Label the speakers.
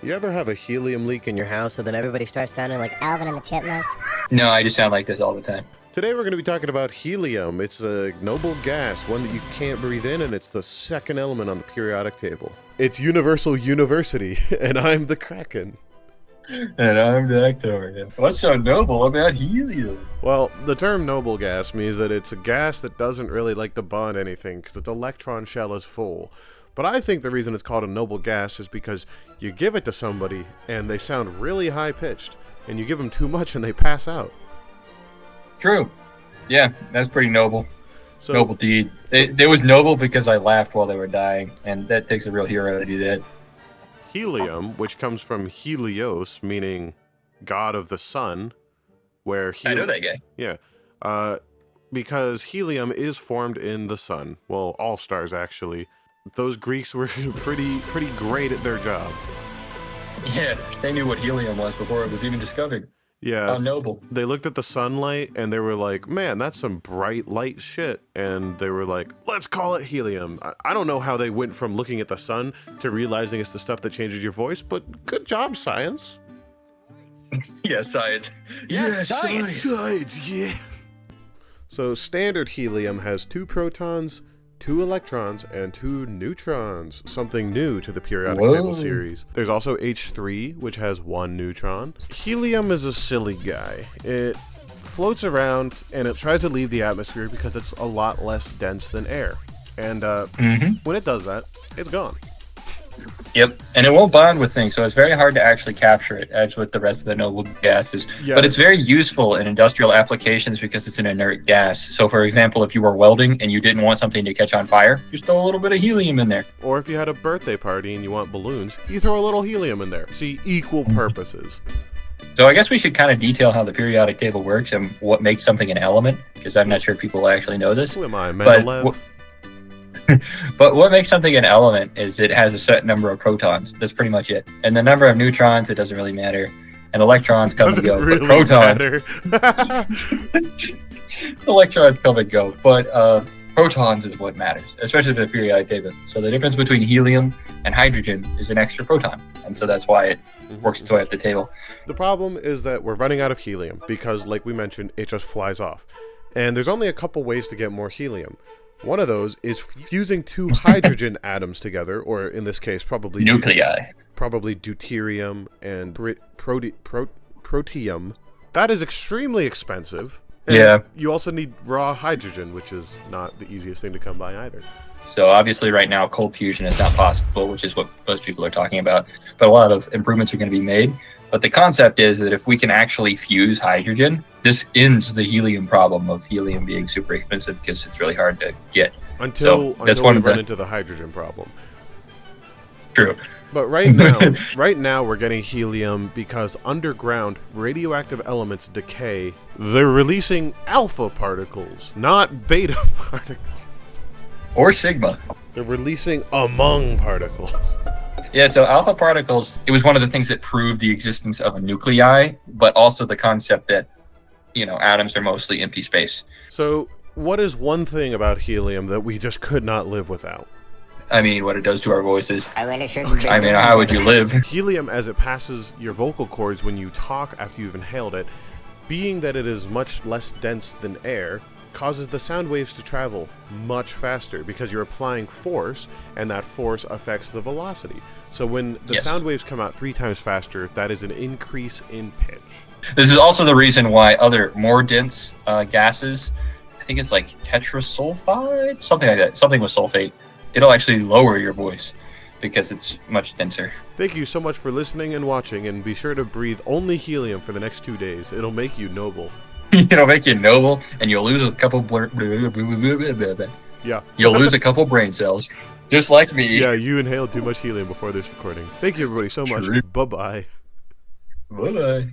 Speaker 1: You ever have a helium leak in your house?
Speaker 2: So then everybody starts sounding like
Speaker 3: Alvin and the Chipmunks.
Speaker 4: No, I just sound like this all the time.
Speaker 1: Today we're going to be talking about helium. It's a noble gas, one that you can't breathe in, and it's the second element on the periodic table. It's Universal University, and I'm the Kraken.
Speaker 4: And I'm the Victoria. What's so noble about helium?
Speaker 1: Well, the term noble gas means that it's a gas that doesn't really like to bond anything because its electron shell is full. But I think the reason it's called a noble gas is because you give it to somebody and they sound really high-pitched, and you give them too much and they pass out.
Speaker 4: True. Yeah, that's pretty noble.
Speaker 1: So,
Speaker 4: Noble deed. It was noble because I laughed while they were dying, and that takes a real hero to do that.
Speaker 1: helium, which comes from Helios, meaning god of the sun, where
Speaker 4: I know that guy.
Speaker 1: Yeah, because helium is formed in the sun. Well, all stars actually. Those Greeks were pretty great at their job.
Speaker 4: Yeah, they knew what helium was before it was even discovered.
Speaker 1: Yeah,
Speaker 4: How noble.
Speaker 1: they looked at the sunlight and they were like, man, that's some bright light shit. And they were like, let's call it helium. I don't know how they went from looking at the sun to realizing it's the stuff that changes your voice, but good job, science.
Speaker 4: Yeah, science.
Speaker 1: Yes, science. Science, yeah. So standard helium has 2 protons, 2 electrons, and 2 neutrons, something new to the periodic table series. There's also H3, which has 1 neutron. Helium is a silly guy. It floats around and it tries to leave the atmosphere because it's a lot less dense than air. And when it does that, it's gone.
Speaker 4: Yep, and it won't bond with things, so it's very hard to actually capture it, as with the rest of the noble gases.
Speaker 1: Yeah.
Speaker 4: But it's very useful in industrial applications because it's an inert gas. So, for example, if you were welding and you didn't want something to catch on fire, just throw a little bit of helium in there.
Speaker 1: Or if you had a birthday party and you want balloons, you throw a little helium in there. See, equal purposes.
Speaker 4: So I guess we should kind of detail how the periodic table works and what makes something an element, because I'm not sure if people actually know this.
Speaker 1: Who am I, Mendeleev?
Speaker 4: But what makes something an element is it has a certain number of protons. That's pretty much it. And the number of neutrons, it doesn't really matter. And electrons come and go.
Speaker 1: Doesn't really
Speaker 4: but protons,
Speaker 1: matter.
Speaker 4: electrons come and go. But protons is what matters, especially for the periodic table. So the difference between helium and hydrogen is an extra proton. And so that's why it works its way up the table.
Speaker 1: The problem is that we're running out of helium because, like we mentioned, it just flies off. And there's only a couple ways to get more helium. One of those is fusing 2 hydrogen atoms together, or in this case, probably
Speaker 4: Nuclei.
Speaker 1: Probably deuterium and protium. That is extremely expensive. And
Speaker 4: Yeah.
Speaker 1: you also need raw hydrogen, which is not the easiest thing to come by either.
Speaker 4: So obviously right now cold fusion is not possible, which is what most people are talking about. But a lot of improvements are going to be made. But the concept is that if we can actually fuse hydrogen, this ends the helium problem of helium being super expensive because it's really hard to get.
Speaker 1: Until
Speaker 4: that's
Speaker 1: we
Speaker 4: one of
Speaker 1: run
Speaker 4: the-
Speaker 1: into the hydrogen problem.
Speaker 4: True.
Speaker 1: But right now we're getting helium because underground radioactive elements decay. They're releasing alpha particles, not beta particles.
Speaker 4: Or sigma.
Speaker 1: They're releasing among particles.
Speaker 4: Yeah, so alpha particles, it was one of the things that proved the existence of a nuclei, but also the concept that, atoms are mostly empty space.
Speaker 1: So, what is one thing about helium that we just could not live without?
Speaker 4: I mean, what it does to our voices.
Speaker 3: I really shouldn't be.
Speaker 4: I mean, how would you live?
Speaker 1: Helium, as it passes your vocal cords when you talk after you've inhaled it, being that it is much less dense than air, causes the sound waves to travel much faster because you're applying force, and that force affects the velocity. So when the sound waves come out 3 times faster, that is an increase in pitch.
Speaker 4: This is also the reason why other more dense gases, I think it's like tetrasulfide, something like that, something with sulfate, it'll actually lower your voice because it's much denser.
Speaker 1: Thank you so much for listening and watching, and be sure to breathe only helium for the next 2 days. It'll make you noble.
Speaker 4: It'll make you noble, and you'll lose a couple.
Speaker 1: Yeah.
Speaker 4: You'll lose a couple brain cells, just like me.
Speaker 1: Yeah, you inhaled too much helium before this recording. Thank you everybody so much.
Speaker 4: True.
Speaker 1: Bye-bye.
Speaker 4: Bye bye.